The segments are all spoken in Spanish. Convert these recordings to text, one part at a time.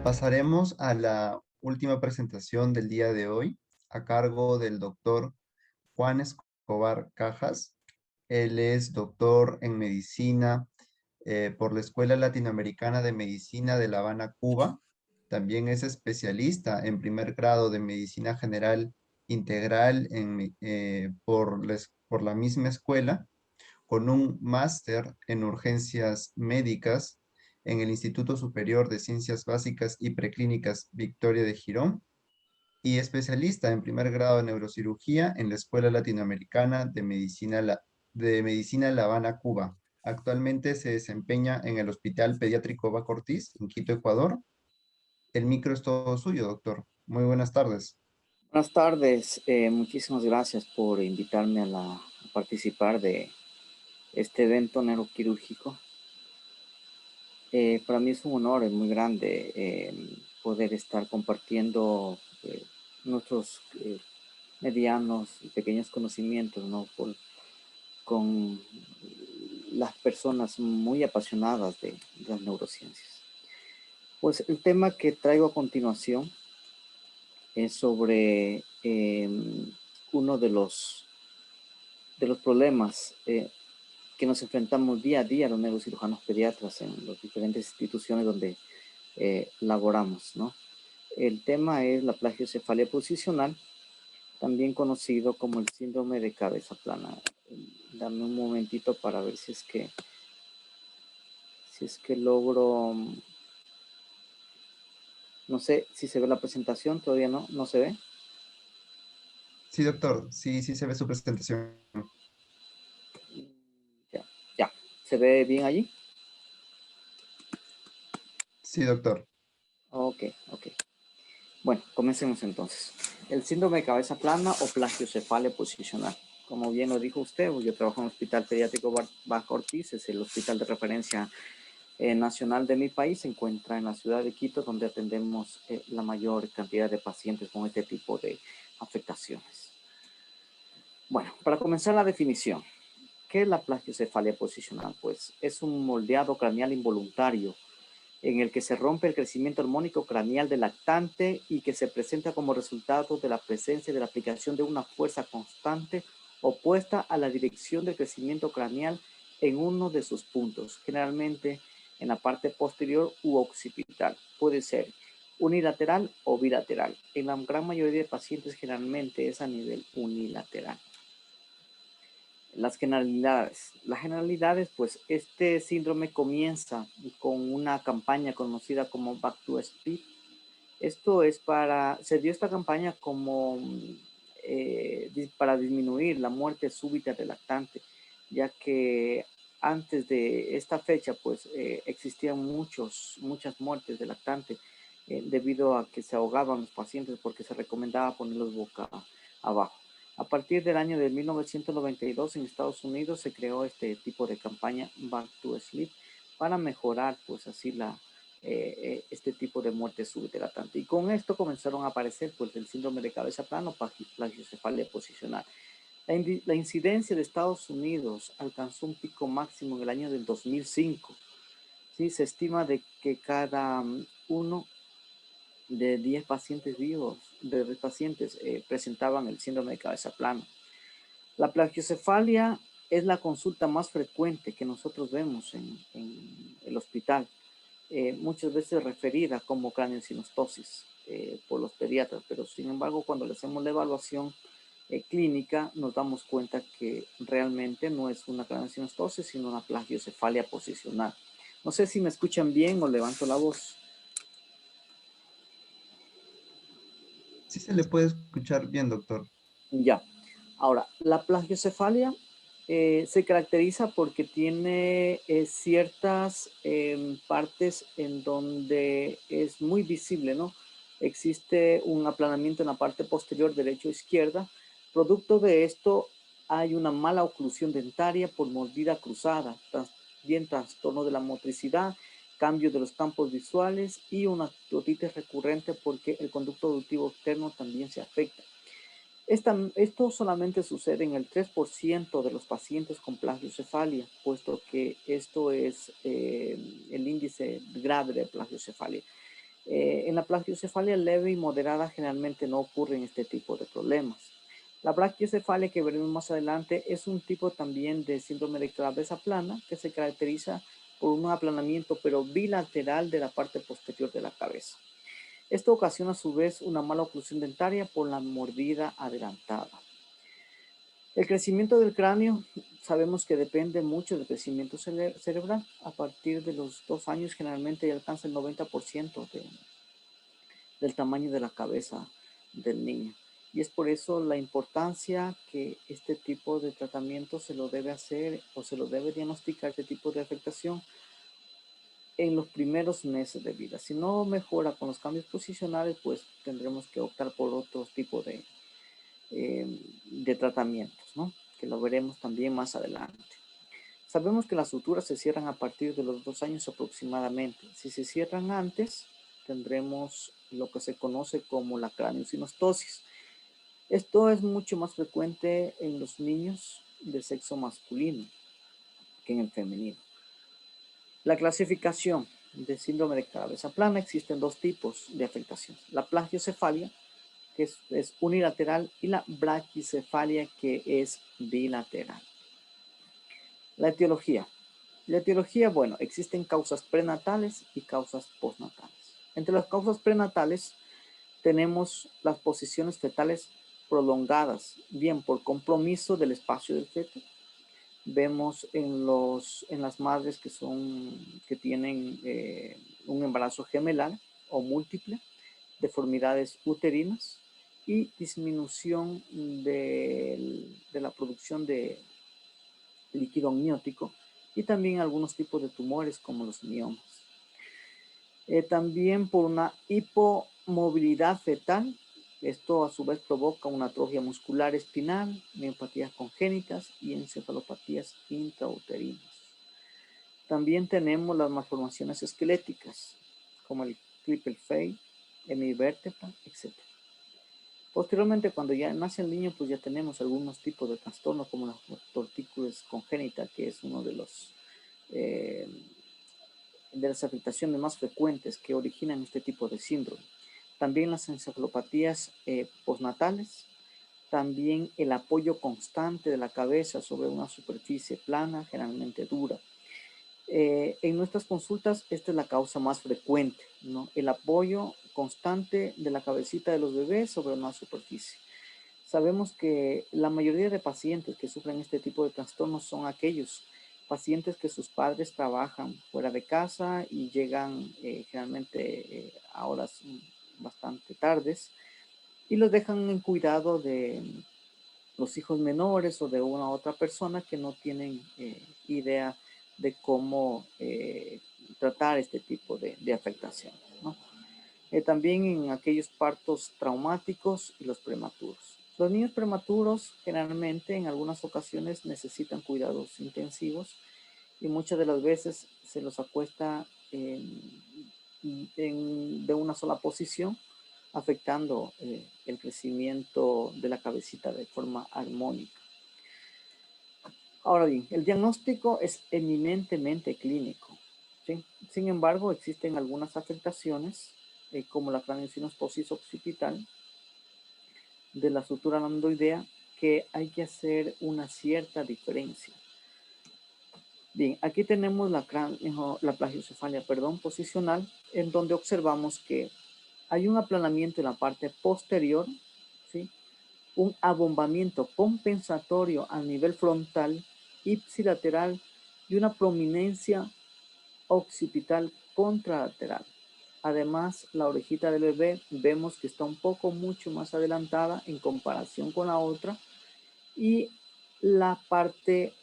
Pasaremos a la última presentación del día de hoy a cargo del doctor Juan Escobar Cajas. Él es doctor en medicina por la Escuela Latinoamericana de Medicina de La Habana, Cuba. También es especialista en primer grado de medicina general integral por la misma escuela, con un máster en urgencias médicas en el Instituto Superior de Ciencias Básicas y Preclínicas Victoria de Girón y especialista en primer grado de neurocirugía en la Escuela Latinoamericana de Medicina La Habana, Cuba. Actualmente se desempeña en el Hospital Pediátrico Baco Ortiz, en Quito, Ecuador. El micro es todo suyo, doctor. Muy buenas tardes. Buenas tardes, muchísimas gracias por invitarme a participar de este evento neuroquirúrgico. Para mí es un honor, es muy grande poder estar compartiendo nuestros medianos y pequeños conocimientos, ¿no? Con las personas muy apasionadas de las neurociencias. Pues el tema que traigo a continuación es sobre uno de los problemas que nos enfrentamos día a día los neurocirujanos pediatras en las diferentes instituciones donde laboramos, ¿no? El tema es la plagiocefalia posicional, también conocido como el síndrome de cabeza plana. Dame un momentito para ver si es que logro. No sé si se ve la presentación, todavía no se ve. Sí, doctor. Sí, sí se ve su presentación. Ya, ¿se ve bien allí? Sí, doctor. Ok. Bueno, comencemos entonces. El síndrome de cabeza plana o plagiocefalia posicional. Como bien lo dijo usted, yo trabajo en el Hospital Pediátrico Bajo Ortiz, es el hospital de referencia nacional de mi país, se encuentra en la ciudad de Quito, donde atendemos la mayor cantidad de pacientes con este tipo de afectaciones. Bueno, para comenzar la definición, ¿qué es la plagiocefalia posicional? Pues es un moldeado craneal involuntario en el que se rompe el crecimiento armónico craneal del lactante y que se presenta como resultado de la presencia de la aplicación de una fuerza constante opuesta a la dirección del crecimiento craneal en uno de sus puntos, generalmente en la parte posterior u occipital. Puede ser unilateral o bilateral. En la gran mayoría de pacientes generalmente es a nivel unilateral. Las generalidades, pues este síndrome comienza con una campaña conocida como Back to Speed. Se dio esta campaña como para disminuir la muerte súbita del lactante, ya que antes de esta fecha, pues existían muchas muertes de lactante debido a que se ahogaban los pacientes porque se recomendaba ponerlos boca abajo. A partir del año de 1992 en Estados Unidos se creó este tipo de campaña Back to Sleep para mejorar pues así este tipo de muerte súbita lactante. Y con esto comenzaron a aparecer pues el síndrome de cabeza plana o plagiocefalia posicional. La incidencia de Estados Unidos alcanzó un pico máximo en el año del 2005. ¿Sí? Se estima de que cada uno de 10 pacientes vivos, de pacientes presentaban el síndrome de cabeza plana. La plagiocefalia es la consulta más frecuente que nosotros vemos en el hospital, muchas veces referida como craneosinostosis por los pediatras, pero sin embargo cuando le hacemos la evaluación clínica nos damos cuenta que realmente no es una craneosinostosis, sino una plagiocefalia posicional. No sé si me escuchan bien o levanto la voz. Sí se le puede escuchar bien, doctor. Ya. Ahora, la plagiocefalia se caracteriza porque tiene ciertas partes en donde es muy visible, ¿no? Existe un aplanamiento en la parte posterior derecha o izquierda. Producto de esto hay una mala oclusión dentaria por mordida cruzada, también trastorno de la motricidad, cambio de los campos visuales y una otitis recurrente porque el conducto auditivo externo también se afecta. Esto solamente sucede en el 3% de los pacientes con plagiocefalia, puesto que esto es el índice grave de plagiocefalia. En la plagiocefalia leve y moderada generalmente no ocurren este tipo de problemas. La brachiocefalia que veremos más adelante es un tipo también de síndrome de cabeza plana que se caracteriza por un aplanamiento pero bilateral de la parte posterior de la cabeza. Esto ocasiona a su vez una mala oclusión dentaria por la mordida adelantada. El crecimiento del cráneo sabemos que depende mucho del crecimiento cerebral. A partir de los 2 años generalmente ya alcanza el 90% del tamaño de la cabeza del niño. Y es por eso la importancia que este tipo de tratamiento se lo debe hacer o se lo debe diagnosticar, este tipo de afectación, en los primeros meses de vida. Si no mejora con los cambios posicionales, pues tendremos que optar por otro tipo de tratamientos, ¿no? Que lo veremos también más adelante. Sabemos que las suturas se cierran a partir de los 2 años aproximadamente. Si se cierran antes, tendremos lo que se conoce como la craneosinostosis. Esto es mucho más frecuente en los niños de sexo masculino que en el femenino. La clasificación de síndrome de cabeza plana, existen 2 tipos de afectación. La plagiocefalia, que es unilateral, y la brachicefalia, que es bilateral. La etiología. La etiología, bueno, existen causas prenatales y causas postnatales. Entre las causas prenatales tenemos las posiciones fetales prolongadas, bien por compromiso del espacio del feto. Vemos en las madres que tienen un embarazo gemelar o múltiple, deformidades uterinas y disminución de la producción de líquido amniótico, y también algunos tipos de tumores como los miomas. También por una hipomovilidad fetal. Esto a su vez provoca una atrofia muscular espinal, miopatías congénitas y encefalopatías intrauterinas. También tenemos las malformaciones esqueléticas, como el Klippel-Feil, hemivértebra, etc. Posteriormente, cuando ya nace el niño, pues ya tenemos algunos tipos de trastornos como la tortícolis congénita, que es uno de las afectaciones más frecuentes que originan este tipo de síndrome. También las encefalopatías postnatales, también el apoyo constante de la cabeza sobre una superficie plana, generalmente dura. En nuestras consultas, esta es la causa más frecuente, ¿no? El apoyo constante de la cabecita de los bebés sobre una superficie. Sabemos que la mayoría de pacientes que sufren este tipo de trastornos son aquellos pacientes que sus padres trabajan fuera de casa y llegan generalmente a horas bastante tardes y los dejan en cuidado de los hijos menores o de una otra persona que no tienen idea de cómo tratar este tipo de afectación, ¿no? También en aquellos partos traumáticos y los prematuros. Los niños prematuros generalmente en algunas ocasiones necesitan cuidados intensivos y muchas de las veces se los acuesta de una sola posición, afectando el crecimiento de la cabecita de forma armónica. Ahora bien, el diagnóstico es eminentemente clínico, ¿sí? Sin embargo, existen algunas afectaciones como la craneosinostosis occipital de la sutura lambdoidea, que hay que hacer una cierta diferencia. Bien, aquí tenemos la plagiocefalia, posicional, en donde observamos que hay un aplanamiento en la parte posterior, ¿sí? Un abombamiento compensatorio a nivel frontal, ipsilateral, y una prominencia occipital contralateral. Además, la orejita del bebé vemos que está un poco mucho más adelantada en comparación con la otra, y la parte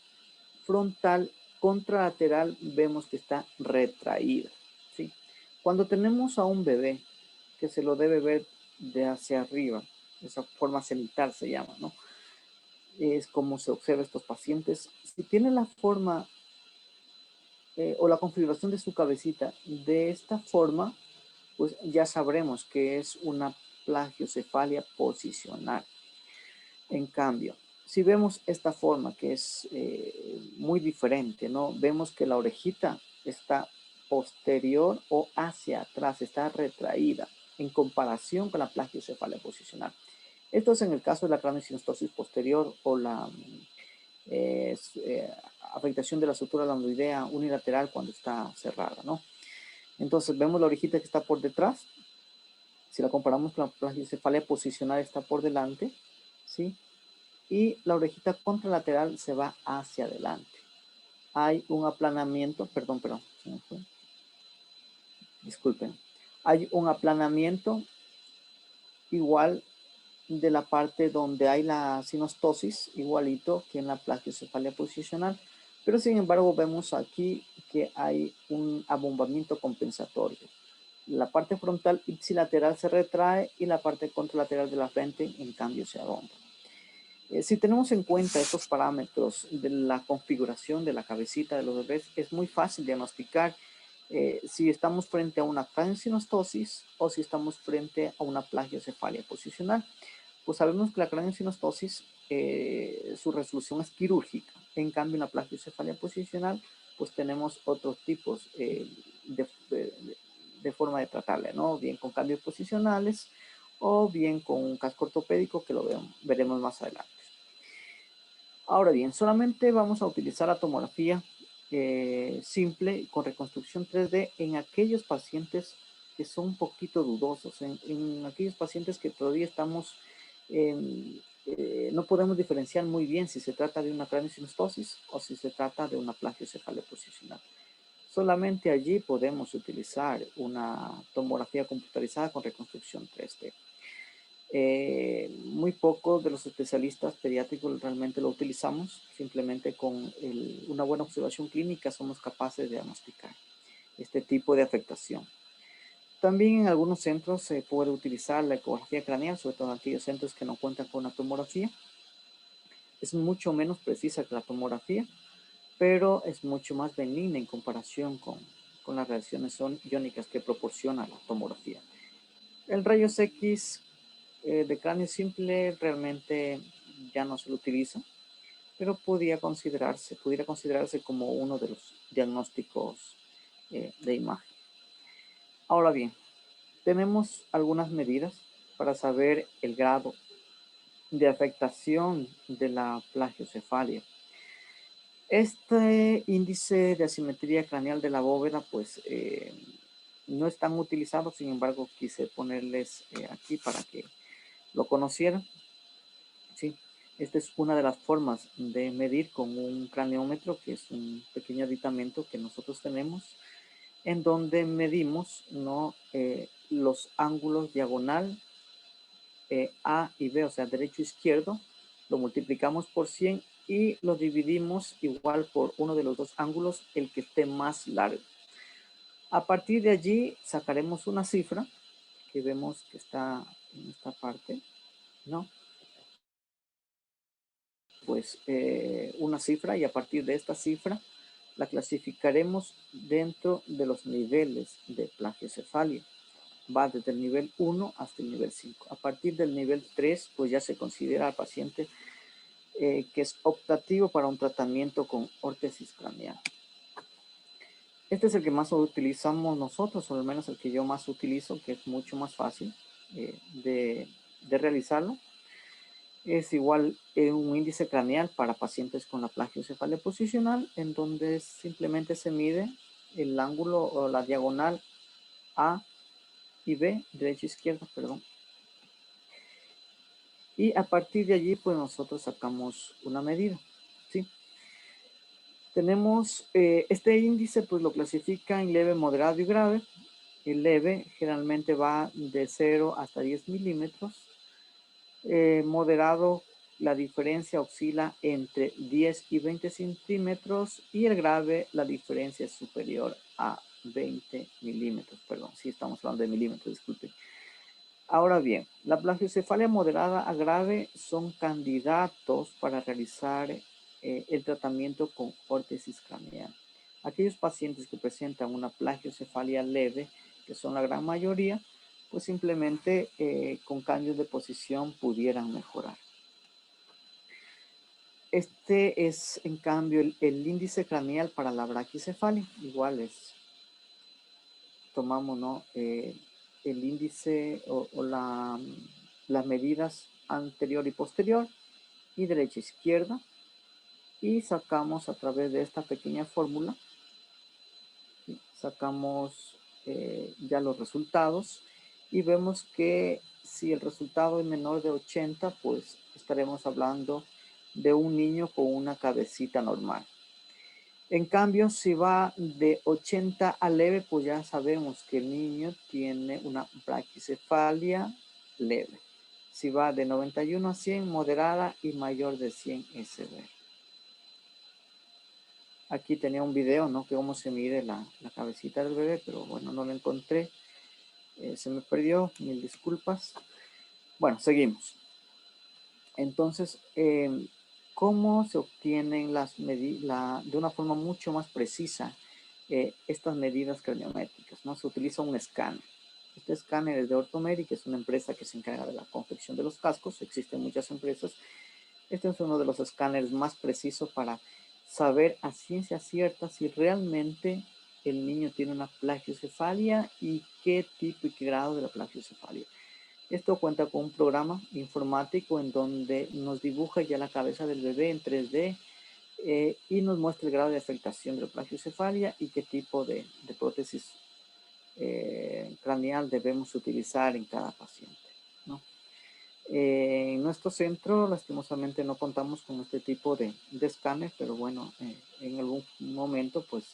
frontal contralateral vemos que está retraída, ¿sí? Cuando tenemos a un bebé que se lo debe ver de hacia arriba, esa forma cenital se llama, ¿no? Es como se observa estos pacientes. Si tiene la forma o la configuración de su cabecita de esta forma, pues ya sabremos que es una plagiocefalia posicional. En cambio, si vemos esta forma que es muy diferente, ¿no? Vemos que la orejita está posterior o hacia atrás, está retraída en comparación con la plagiocefalia posicional. Esto es en el caso de la craneosinostosis posterior o la afectación de la estructura lambdoidea unilateral cuando está cerrada, ¿no? Entonces vemos la orejita que está por detrás. Si la comparamos con la plagiocefalia posicional, está por delante, ¿sí? Y la orejita contralateral se va hacia adelante. Hay un aplanamiento, perdón, disculpen. Hay un aplanamiento igual de la parte donde hay la sinostosis, igualito que en la plagiocefalia posicional, pero sin embargo vemos aquí que hay un abombamiento compensatorio. La parte frontal ipsilateral se retrae y la parte contralateral de la frente en cambio se abomba. Si tenemos en cuenta estos parámetros de la configuración de la cabecita de los bebés, es muy fácil diagnosticar si estamos frente a una craneosinostosis o si estamos frente a una plagiocefalia posicional. Pues sabemos que la craneosinostosis, su resolución es quirúrgica. En cambio, en la plagiocefalia posicional, pues tenemos otros tipos de forma de tratarla, ¿no? Bien con cambios posicionales o bien con un casco ortopédico, que lo veremos más adelante. Ahora bien, solamente vamos a utilizar la tomografía simple con reconstrucción 3D en aquellos pacientes que son un poquito dudosos, en aquellos pacientes que todavía estamos, no podemos diferenciar muy bien si se trata de una craneosinostosis o si se trata de una plagiocefalia posicional. Solamente allí podemos utilizar una tomografía computarizada con reconstrucción 3D. Muy pocos de los especialistas pediátricos realmente lo utilizamos. Simplemente con una buena observación clínica somos capaces de diagnosticar este tipo de afectación. También en algunos centros se puede utilizar la ecografía craneal, sobre todo en aquellos centros que no cuentan con una tomografía. Es mucho menos precisa que la tomografía, pero es mucho más benigna en comparación con las reacciones iónicas que proporciona la tomografía. El rayos X de cráneo simple realmente ya no se lo utiliza, pero pudiera considerarse como uno de los diagnósticos de imagen. Ahora bien, tenemos algunas medidas para saber el grado de afectación de la plagiocefalia. Este índice de asimetría craneal de la bóveda, pues no es tan utilizado, sin embargo quise ponerles aquí para que lo conocieran. ¿Sí? Esta es una de las formas de medir con un craneómetro, que es un pequeño aditamento que nosotros tenemos, en donde medimos, ¿no? Los ángulos diagonal A y B, o sea, derecho e izquierdo, lo multiplicamos por 100 y lo dividimos igual por uno de los dos ángulos, el que esté más largo. A partir de allí sacaremos una cifra que vemos que está en esta parte, ¿no? Pues una cifra, y a partir de esta cifra la clasificaremos dentro de los niveles de plagiocefalia. Va desde el nivel 1 hasta el nivel 5. A partir del nivel 3, pues ya se considera al paciente que es optativo para un tratamiento con órtesis craneal. Este es el que más utilizamos nosotros, o al menos el que yo más utilizo, que es mucho más fácil de realizarlo. Es igual un índice craneal para pacientes con la plagiocefalia posicional, en donde simplemente se mide el ángulo o la diagonal A y B, derecha e izquierda, perdón. Y a partir de allí, pues nosotros sacamos una medida, ¿sí? Tenemos este índice, pues lo clasifica en leve, moderado y grave. El leve generalmente va de 0 hasta 10 milímetros. Moderado, la diferencia oscila entre 10 y 20 centímetros, y el grave, la diferencia es superior a 20 milímetros, perdón, sí estamos hablando de milímetros, disculpen. Ahora bien, la plagiocefalia moderada a grave son candidatos para realizar el tratamiento con órtesis craneal. Aquellos pacientes que presentan una plagiocefalia leve, que son la gran mayoría, pues simplemente con cambios de posición pudieran mejorar. Este es, en cambio, el índice craneal para la braquicefalia. Igual es tomamos, ¿no? El índice o las medidas anterior y posterior y derecha e izquierda, y sacamos a través de esta pequeña fórmula, ¿sí? Sacamos ya los resultados y vemos que si el resultado es menor de 80, pues estaremos hablando de un niño con una cabecita normal. En cambio, si va de 80 a leve, pues ya sabemos que el niño tiene una brachicefalia leve. Si va de 91 a 100, moderada, y mayor de 100 es severa. Aquí tenía un video, ¿no? Que cómo se mide la cabecita del bebé, pero bueno, no lo encontré. Se me perdió, mil disculpas. Bueno, seguimos. Entonces, ¿cómo se obtienen de una forma mucho más precisa estas medidas craniométricas, ¿no? Se utiliza un escáner. Este escáner es de Orthomed, que es una empresa que se encarga de la confección de los cascos. Existen muchas empresas. Este es uno de los escáneres más precisos para saber a ciencia cierta si realmente el niño tiene una plagiocefalia y qué tipo y qué grado de la plagiocefalia. Esto cuenta con un programa informático en donde nos dibuja ya la cabeza del bebé en 3D y nos muestra el grado de afectación de la plagiocefalia y qué tipo de prótesis craneal debemos utilizar en cada paciente, ¿no? En nuestro centro, lastimosamente, no contamos con este tipo de escáner, pero bueno, en algún momento, pues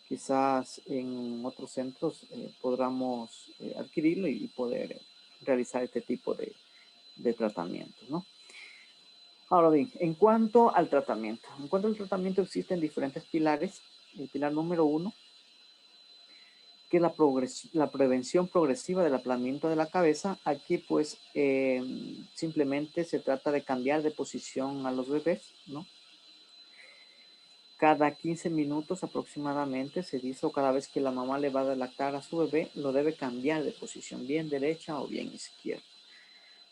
quizás en otros centros podamos adquirirlo y poder realizar este tipo de tratamientos, ¿no? Ahora bien, en cuanto al tratamiento, existen diferentes pilares. El pilar número 1, que es la prevención progresiva del aplanamiento de la cabeza. Aquí pues simplemente se trata de cambiar de posición a los bebés, ¿no? Cada 15 minutos aproximadamente se dice, o cada vez que la mamá le va a lactar a su bebé, lo debe cambiar de posición, bien derecha o bien izquierda.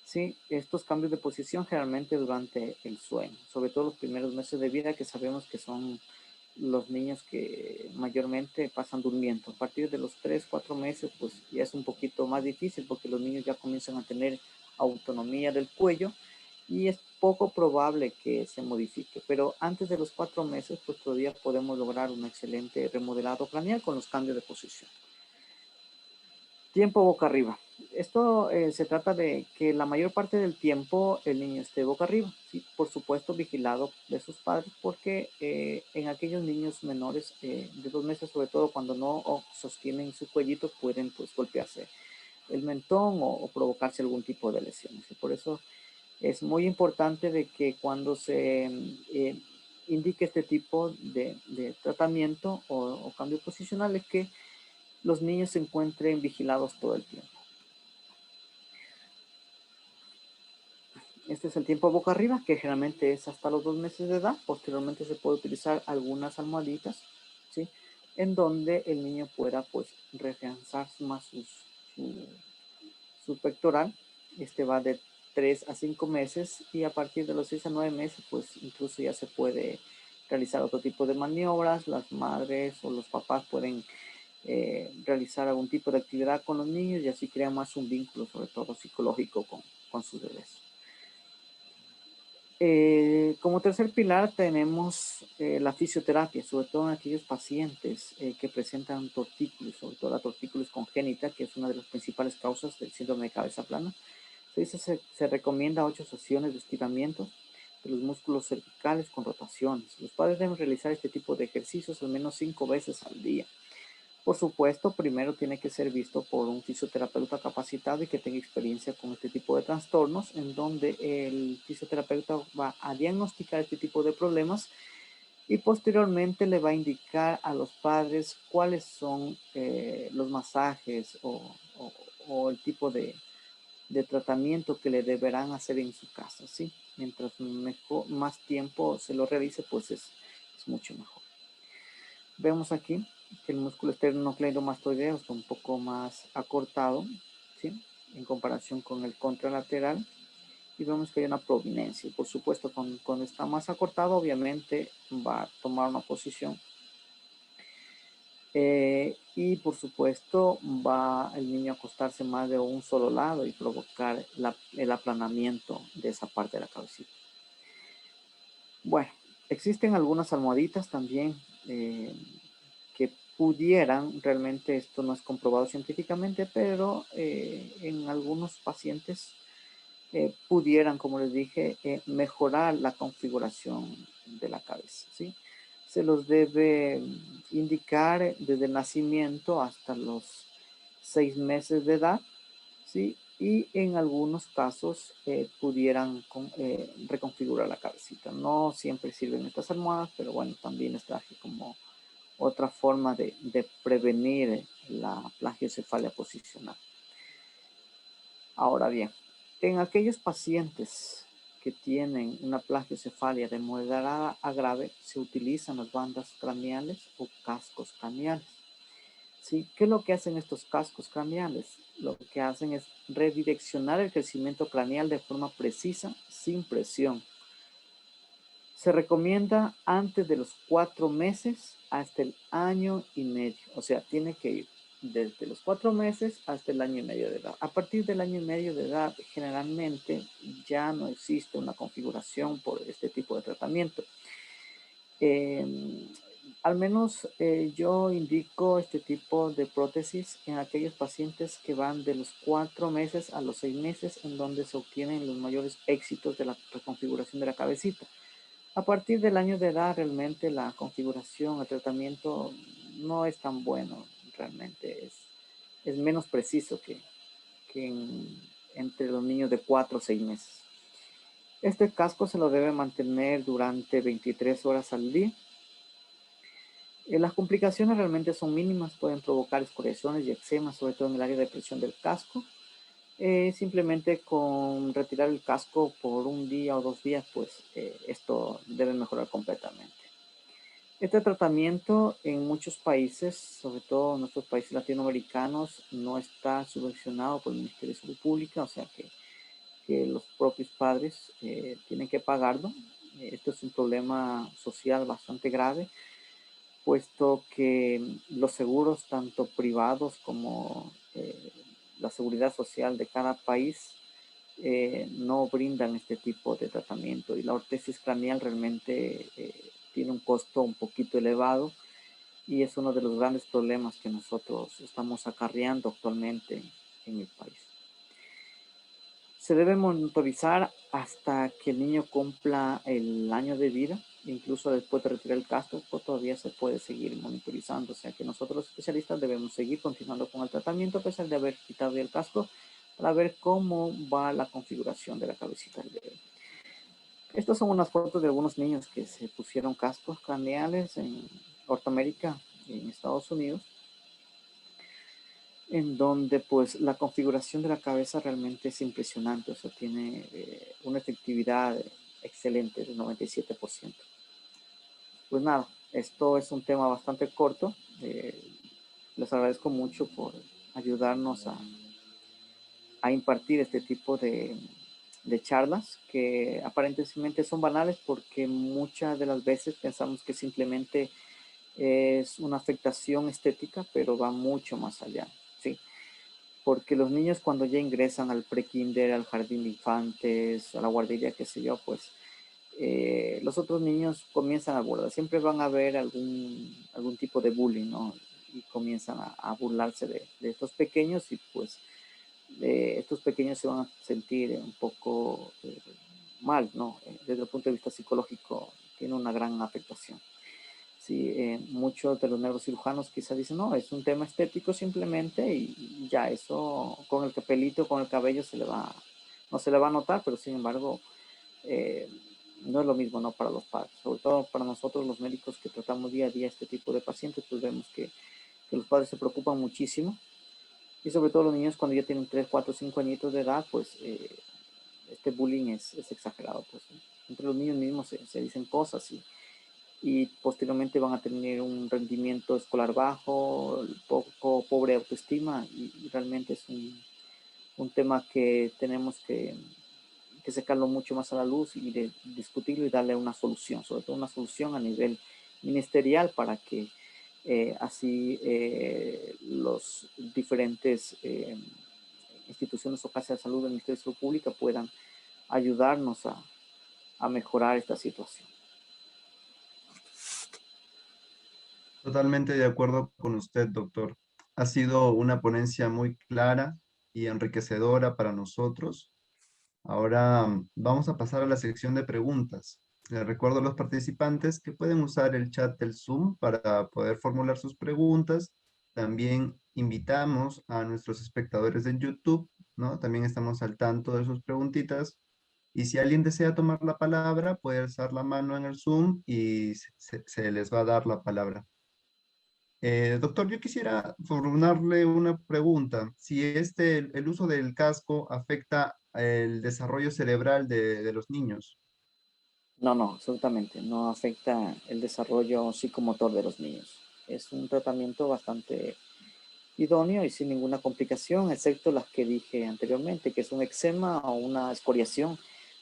Sí, estos cambios de posición generalmente durante el sueño, sobre todo los primeros meses de vida, que sabemos que son los niños que mayormente pasan durmiendo. A partir de los 3, 4 meses, pues ya es un poquito más difícil porque los niños ya comienzan a tener autonomía del cuello y es poco probable que se modifique. Pero antes de los 4 meses, pues todavía podemos lograr un excelente remodelado craneal con los cambios de posición. Tiempo boca arriba. Esto se trata de que la mayor parte del tiempo el niño esté boca arriba, ¿sí? Por supuesto vigilado de sus padres, porque en aquellos niños menores de 2 meses, sobre todo cuando no sostienen su cuellito, pueden pues golpearse el mentón o provocarse algún tipo de lesiones. Y por eso es muy importante de que cuando se indique este tipo de tratamiento o cambio posicional, es que los niños se encuentren vigilados todo el tiempo. Este es el tiempo boca arriba, que generalmente es hasta los 2 meses de edad. Posteriormente se puede utilizar algunas almohaditas, ¿sí? En donde el niño pueda pues refianzar más su pectoral. Este va de 3 a 5 meses y a partir de los 6 a 9 meses pues incluso ya se puede realizar otro tipo de maniobras. Las madres o los papás pueden realizar algún tipo de actividad con los niños y así crea más un vínculo, sobre todo psicológico, con sus bebés. Como tercer pilar tenemos la fisioterapia, sobre todo en aquellos pacientes que presentan tortícolis, sobre todo la tortícolis congénita, que es una de las principales causas del síndrome de cabeza plana. Se recomienda 8 sesiones de estiramientos de los músculos cervicales con rotaciones. Los padres deben realizar este tipo de ejercicios al menos 5 veces al día. Por supuesto, primero tiene que ser visto por un fisioterapeuta capacitado y que tenga experiencia con este tipo de trastornos, en donde el fisioterapeuta va a diagnosticar este tipo de problemas y posteriormente le va a indicar a los padres cuáles son los masajes o el tipo de tratamiento que le deberán hacer en su casa, ¿sí? Mientras más tiempo se lo realice, pues es mucho mejor. Vemos aquí que el músculo esternocleidomastoideo está un poco más acortado, ¿sí? En comparación con el contralateral, y vemos que hay una prominencia. Y por supuesto, cuando está más acortado, obviamente va a tomar una posición Y por supuesto va el niño a acostarse más de un solo lado y provocar el aplanamiento de esa parte de la cabecita. Bueno, existen algunas almohaditas también que pudieran, realmente esto no es comprobado científicamente, pero en algunos pacientes pudieran, como les dije, mejorar la configuración de la cabeza, ¿sí? Se los debe indicar desde el nacimiento hasta los 6 meses de edad, ¿sí? Y en algunos casos pudieran reconfigurar la cabecita. No siempre sirven estas almohadas, pero bueno, también les traje como otra forma de prevenir la plagiocefalia posicional. Ahora bien, en aquellos pacientes que tienen una plagiocefalia de moderada a grave, se utilizan las bandas craneales o cascos craneales. ¿Sí? ¿Qué es lo que hacen estos cascos craneales? Lo que hacen es redireccionar el crecimiento craneal de forma precisa, sin presión. Se recomienda antes de los 4 meses hasta el año y medio. O sea, tiene que ir desde los 4 meses hasta el año y medio de edad. A partir del año y medio de edad, generalmente ya no existe una configuración por este tipo de tratamiento. Al menos yo indico este tipo de prótesis en aquellos pacientes que van de los 4 meses a los 6 meses, en donde se obtienen los mayores éxitos de la reconfiguración de la cabecita. A partir del año de edad, realmente la configuración, el tratamiento no es tan bueno, realmente es menos preciso que entre los niños de 4 o 6 meses. Este casco se lo debe mantener durante 23 horas al día. Las complicaciones realmente son mínimas, pueden provocar escoriaciones y eczemas, sobre todo en el área de presión del casco. Simplemente con retirar el casco por un día o 2 días, pues esto debe mejorar completamente. Este tratamiento en muchos países, sobre todo en nuestros países latinoamericanos, no está subvencionado por el Ministerio de Salud Pública, o sea que los propios padres tienen que pagarlo. Esto es un problema social bastante grave, puesto que los seguros, tanto privados como la seguridad social de cada país, no brindan este tipo de tratamiento, y la órtesis craneal realmente tiene un costo un poquito elevado, y es uno de los grandes problemas que nosotros estamos acarreando actualmente en el país. Se debe monitorizar hasta que el niño cumpla el año de vida. Incluso después de retirar el casco, pues todavía se puede seguir monitorizando. O sea que nosotros los especialistas debemos seguir continuando con el tratamiento a pesar de haber quitado el casco, para ver cómo va la configuración de la cabecita del bebé. Estas son unas fotos de algunos niños que se pusieron cascos craneales en Norteamérica y en Estados Unidos, en donde pues la configuración de la cabeza realmente es impresionante. O sea, tiene una efectividad excelente del 97%. Pues nada, esto es un tema bastante corto. Les agradezco mucho por ayudarnos a impartir este tipo de charlas que aparentemente son banales, porque muchas de las veces pensamos que simplemente es una afectación estética, pero va mucho más allá, ¿sí? Porque los niños, cuando ya ingresan al prekinder, al jardín de infantes, a la guardería, qué sé yo, pues los otros niños comienzan a burlar. Siempre van a haber algún tipo de bullying, ¿no? Y comienzan a burlarse de estos pequeños, y pues estos pequeños se van a sentir un poco mal, ¿no? Desde el punto de vista psicológico tiene una gran afectación. Sí, muchos de los neurocirujanos quizás dicen, no, es un tema estético simplemente, y ya eso con el pelito, con el cabello no se le va a notar, pero sin embargo eh, no es lo mismo, ¿no? Para los padres, sobre todo para nosotros los médicos que tratamos día a día este tipo de pacientes, pues vemos que los padres se preocupan muchísimo, y sobre todo los niños cuando ya tienen 3 4 5 añitos de edad, pues este bullying es exagerado, pues entre los niños mismos se dicen cosas, y posteriormente van a tener un rendimiento escolar bajo, poco pobre autoestima, y realmente es un tema que tenemos que sacarlo mucho más a la luz y discutirlo y darle una solución, sobre todo una solución a nivel ministerial, para que así los diferentes instituciones o casas de salud del Ministerio de Salud Pública puedan ayudarnos a mejorar esta situación. Totalmente de acuerdo con usted, doctor. Ha sido una ponencia muy clara y enriquecedora para nosotros. Ahora vamos a pasar a la sección de preguntas. Les recuerdo a los participantes que pueden usar el chat del Zoom para poder formular sus preguntas. También invitamos a nuestros espectadores en YouTube, ¿no? También estamos al tanto de sus preguntitas. Y si alguien desea tomar la palabra, puede alzar la mano en el Zoom y se les va a dar la palabra. Doctor, yo quisiera formularle una pregunta. Si el uso del casco afecta el desarrollo cerebral de los niños. No, no, absolutamente. No afecta el desarrollo psicomotor de los niños. Es un tratamiento bastante idóneo y sin ninguna complicación, excepto las que dije anteriormente, que es un eczema o una escoriación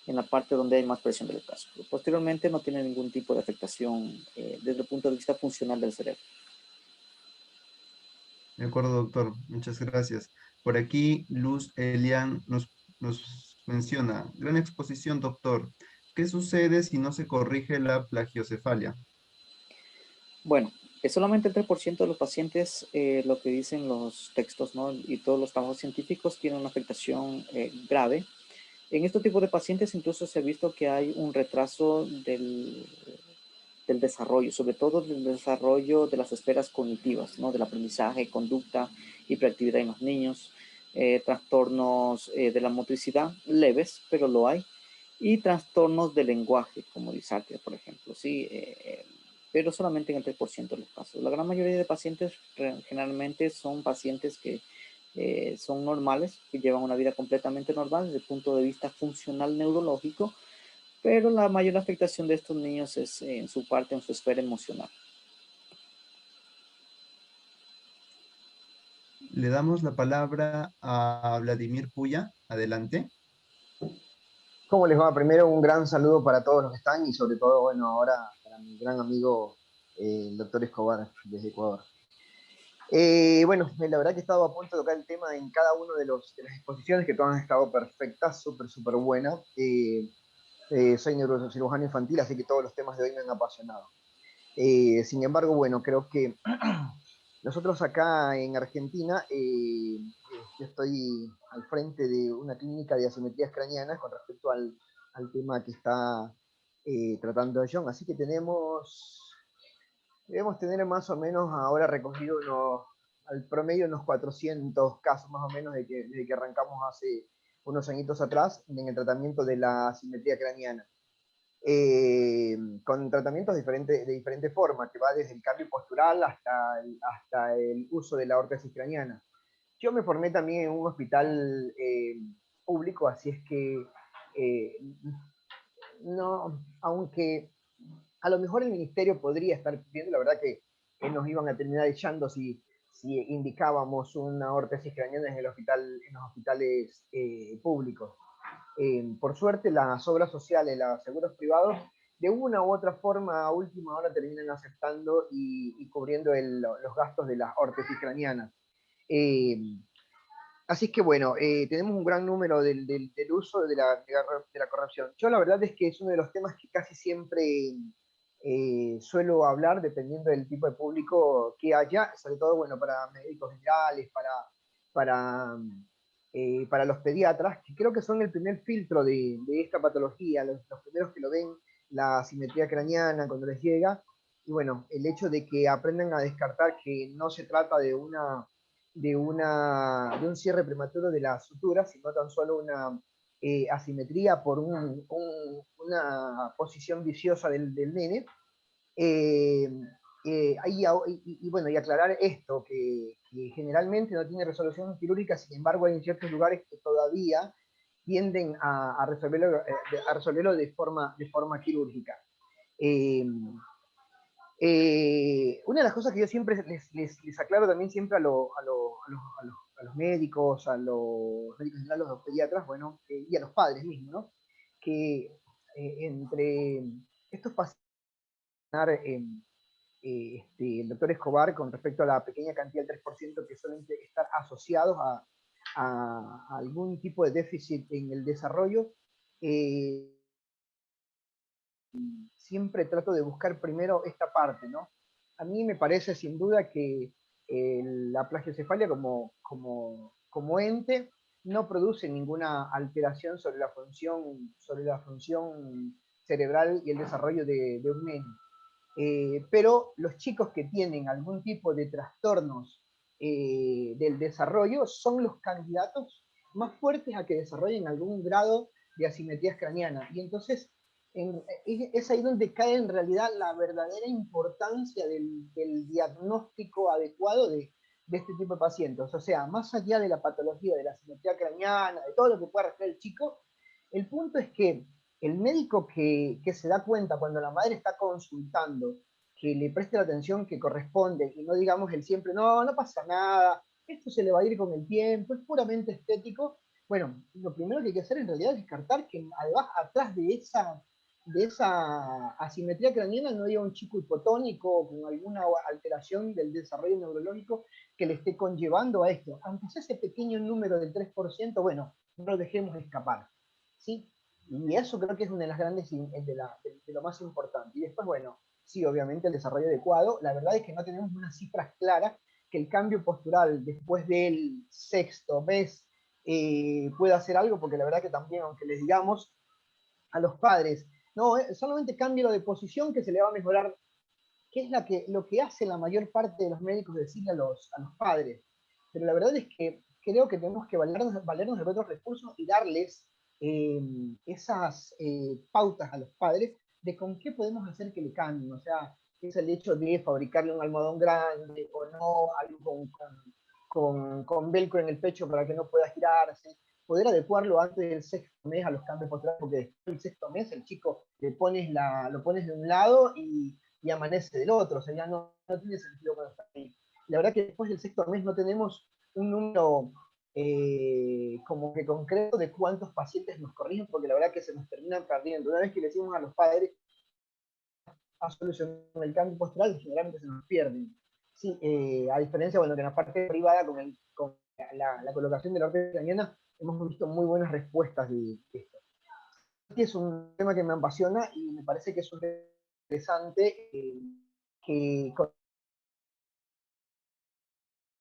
en la parte donde hay más presión del casco. Posteriormente no tiene ningún tipo de afectación desde el punto de vista funcional del cerebro. De acuerdo, doctor. Muchas gracias. Por aquí, Luz Elian nos menciona, gran exposición, doctor. ¿Qué sucede si no se corrige la plagiocefalia? Bueno, es solamente el 3% de los pacientes, lo que dicen los textos, ¿no? Y todos los trabajos científicos tienen una afectación grave. En este tipo de pacientes incluso se ha visto que hay un retraso del desarrollo, sobre todo del desarrollo de las esferas cognitivas, ¿no? Del aprendizaje, conducta, hiperactividad en los niños, trastornos de la motricidad leves, pero lo hay, y trastornos del lenguaje, como disáctria, por ejemplo, ¿sí? Pero solamente en el 3% de los casos. La gran mayoría de pacientes generalmente son pacientes que son normales, que llevan una vida completamente normal desde el punto de vista funcional neurológico, pero la mayor afectación de estos niños es en su parte, en su esfera emocional. Le damos la palabra a Vladimir Puya. Adelante. ¿Cómo les va? Primero un gran saludo para todos los que están y sobre todo, bueno, ahora para mi gran amigo el doctor Escobar desde Ecuador. Bueno, la verdad que he estado a punto de tocar el tema en cada una de las exposiciones que todas han estado perfectas, súper buenas. Soy neurocirujano infantil, así que todos los temas de hoy me han apasionado. Sin embargo, bueno, creo que nosotros acá en Argentina, yo estoy al frente de una clínica de asimetrías craneanas con respecto al tema que está tratando John, así que debemos tener más o menos ahora recogido al promedio unos 400 casos más o menos desde que arrancamos hace unos añitos atrás en el tratamiento de la asimetría craneana. Con tratamientos de diferentes formas, que va desde el cambio postural hasta el uso de la órtesis craneana. Yo me formé también en un hospital público, así es que eh, no, aunque a lo mejor el ministerio podría estar viendo, la verdad que nos iban a terminar echando si indicábamos una órtesis craneana en los hospitales públicos. Por suerte, las obras sociales, los seguros privados, de una u otra forma, a última hora terminan aceptando y cubriendo los gastos de las órtesis craneanas. Eh, Así que bueno, tenemos un gran número del uso de la corrección. Yo la verdad es que es uno de los temas que casi siempre suelo hablar, dependiendo del tipo de público que haya, sobre todo bueno, para médicos generales, para, para los pediatras, que creo que son el primer filtro de esta patología, los primeros que lo ven, la simetría craneana cuando les llega, y bueno, el hecho de que aprendan a descartar que no se trata de un cierre prematuro de la sutura, sino tan solo una asimetría por una posición viciosa del nene. Eh, bueno, y aclarar esto, que generalmente no tiene resolución quirúrgica, sin embargo hay en ciertos lugares que todavía tienden a resolverlo de forma quirúrgica. Eh, una de las cosas que yo siempre les aclaro también siempre a los médicos, a los médicos generales, a los pediatras, bueno, y a los padres mismos, ¿no? Que entre estos pacientes el doctor Escobar con respecto a la pequeña cantidad del 3% que suelen estar asociados a algún tipo de déficit en el desarrollo. Siempre trato de buscar primero esta parte, ¿no? A mí me parece sin duda que la plagiocefalia como ente no produce ninguna alteración sobre la función cerebral y el desarrollo de un niño. Pero los chicos que tienen algún tipo de trastornos del desarrollo son los candidatos más fuertes a que desarrollen algún grado de asimetrías craneanas. Y entonces es ahí donde cae en realidad la verdadera importancia del diagnóstico adecuado de este tipo de pacientes. O sea, más allá de la patología, de la asimetría craneana, de todo lo que pueda referir el chico, el punto es que el médico que se da cuenta cuando la madre está consultando, que le preste la atención que corresponde y no digamos el siempre, no, no pasa nada, esto se le va a ir con el tiempo, es puramente estético. Bueno, lo primero que hay que hacer en realidad es descartar que además atrás de esa asimetría craneana no haya un chico hipotónico con alguna alteración del desarrollo neurológico que le esté conllevando a esto. Aunque sea ese pequeño número del 3%, bueno, no lo dejemos escapar. ¿Sí? Y eso creo que es una de las grandes, de lo más importante. Y después, bueno, sí, obviamente el desarrollo adecuado. La verdad es que no tenemos unas cifras claras que el cambio postural después del sexto mes pueda hacer algo, porque la verdad que también, aunque les digamos a los padres, no, solamente cambio de posición que se le va a mejorar, que es lo que hace la mayor parte de los médicos decirle a los padres. Pero la verdad es que creo que tenemos que valernos de otros recursos y darles esas pautas a los padres de con qué podemos hacer que le cambien. O sea, es el hecho de fabricarle un almohadón grande o no, algo con velcro en el pecho para que no pueda girarse, poder adecuarlo antes del sexto mes a los cambios posturales, porque después del sexto mes el chico lo pones de un lado y amanece del otro, o sea, ya no tiene sentido cuando está ahí. La verdad que después del sexto mes no tenemos un número como que concreto de cuántos pacientes nos corrigen, porque la verdad que se nos terminan perdiendo. Una vez que le decimos a los padres a solucionar el cambio postural, generalmente se nos pierden. Sí, a diferencia, bueno, que en la parte privada, con la colocación de la orden craneana, hemos visto muy buenas respuestas de esto. Este es un tema que me apasiona y me parece que es un tema interesante que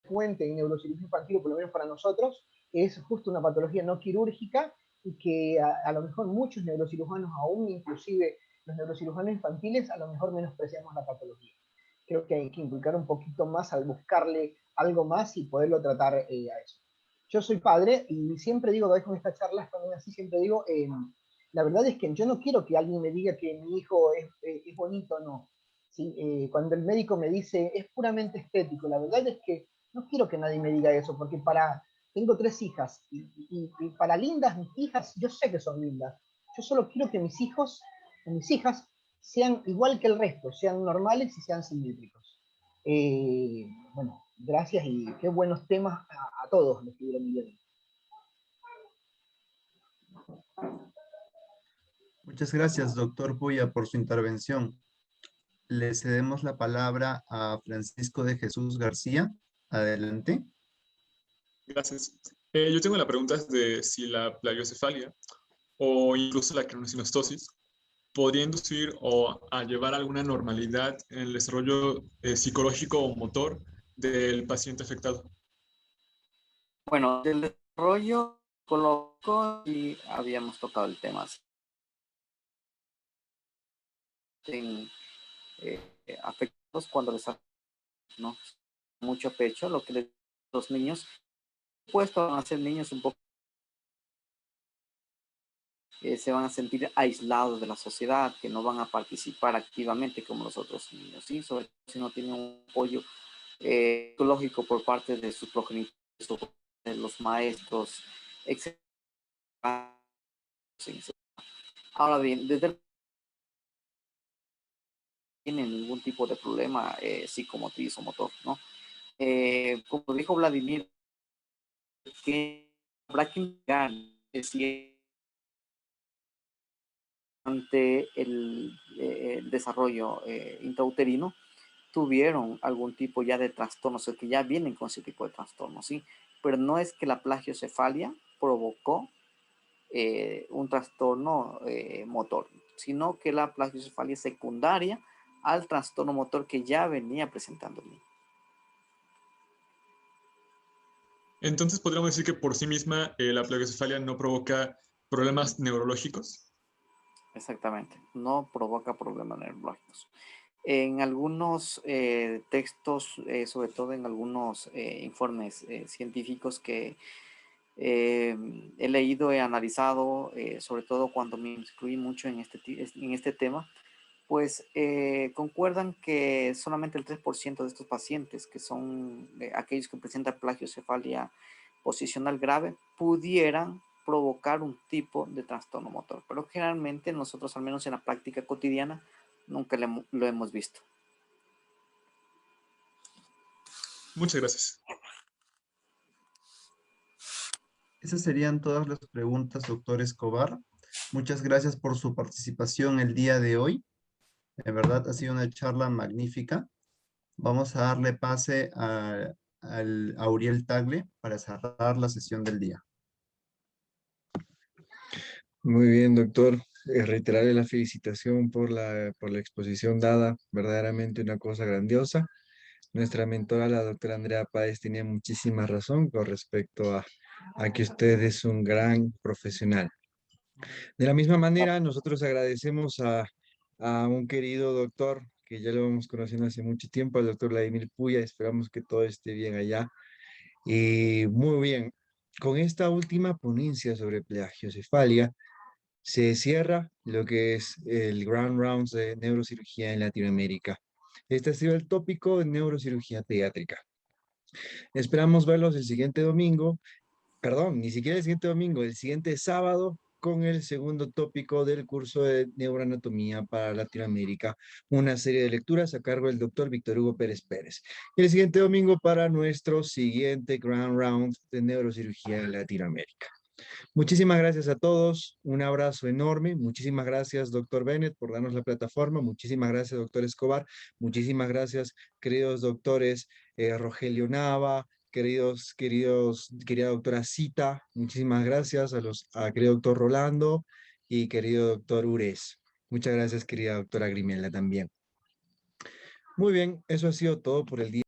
fuente en neurocirugía infantil, o por lo menos para nosotros, es justo una patología no quirúrgica y que a lo mejor muchos neurocirujanos, aún inclusive los neurocirujanos infantiles, a lo mejor menospreciamos la patología. Creo que hay que implicar un poquito más al buscarle algo más y poderlo tratar a eso. Yo soy padre y siempre digo, con estas charlas también así, siempre digo, la verdad es que yo no quiero que alguien me diga que mi hijo es bonito, no. ¿Sí? Cuando el médico me dice es puramente estético, la verdad es que no quiero que nadie me diga eso, porque tengo 3 hijas y para lindas mis hijas, yo sé que son lindas. Yo solo quiero que mis hijos o mis hijas sean igual que el resto, sean normales y sean simétricos. Bueno, gracias y qué buenos temas a todos los que vieron mi video. Muchas gracias, doctor Puya, por su intervención. Le cedemos la palabra a Francisco de Jesús García. Adelante. Gracias. Yo tengo la pregunta de si la plagiocefalia o incluso la cronocinostosis podría inducir o a llevar alguna normalidad en el desarrollo psicológico o motor del paciente afectado. Bueno, del desarrollo psicológico y habíamos tocado el tema en, afectados cuando les ¿no? mucho pecho, lo que los niños puestos van a ser niños un poco se van a sentir aislados de la sociedad, que no van a participar activamente como los otros niños, ¿sí? Sobre todo si no tienen un apoyo psicológico por parte de sus progenitores, de los maestros, etc. Ahora bien, desde el tiene ningún tipo de problema psicomotriz o motor, ¿no? Como dijo Vladimir, que habrá que investigar si ante el desarrollo intrauterino tuvieron algún tipo ya de trastornos, o que ya vienen con ese tipo de trastornos, ¿sí? Pero no es que la plagiocefalia provocó un trastorno motor, sino que la plagiocefalia es secundaria al trastorno motor que ya venía presentando el niño. Entonces, podríamos decir que por sí misma la plagiocefalia no provoca problemas neurológicos. Exactamente, no provoca problemas neurológicos. En algunos textos, sobre todo en algunos informes científicos que he leído, he analizado, sobre todo cuando me inscribí mucho en este tema, pues concuerdan que solamente el 3% de estos pacientes, que son aquellos que presentan plagiocefalia posicional grave, pudieran provocar un tipo de trastorno motor. Pero generalmente nosotros, al menos en la práctica cotidiana, nunca lo hemos visto. Muchas gracias. Esas serían todas las preguntas, doctor Escobar. Muchas gracias por su participación el día de hoy. De verdad ha sido una charla magnífica. Vamos a darle pase a Uriel Tagle para cerrar la sesión del día. Muy bien, doctor. Reiterarle la felicitación por la exposición dada, verdaderamente una cosa grandiosa. Nuestra mentora, la doctora Andrea Páez, tenía muchísima razón con respecto a que usted es un gran profesional. De la misma manera, nosotros agradecemos a un querido doctor que ya lo vamos conociendo hace mucho tiempo, al doctor Vladimir Puya. Esperamos que todo esté bien allá. Y muy bien, con esta última ponencia sobre plagiocefalia, se cierra lo que es el Grand Rounds de neurocirugía en Latinoamérica. Este ha sido el tópico de neurocirugía pediátrica. Esperamos verlos el siguiente domingo, perdón, ni siquiera el siguiente domingo, el siguiente sábado, con el segundo tópico del curso de neuroanatomía para Latinoamérica, una serie de lecturas a cargo del doctor Víctor Hugo Pérez Pérez. Y el siguiente domingo para nuestro siguiente Grand Round de neurocirugía en Latinoamérica. Muchísimas gracias a todos, un abrazo enorme, muchísimas gracias doctor Bennett por darnos la plataforma, muchísimas gracias doctor Escobar, muchísimas gracias queridos doctores Rogelio Nava, querida doctora Cita, muchísimas gracias a querido doctor Rolando y querido doctor Ures. Muchas gracias querida doctora Grimela también. Muy bien, eso ha sido todo por el día.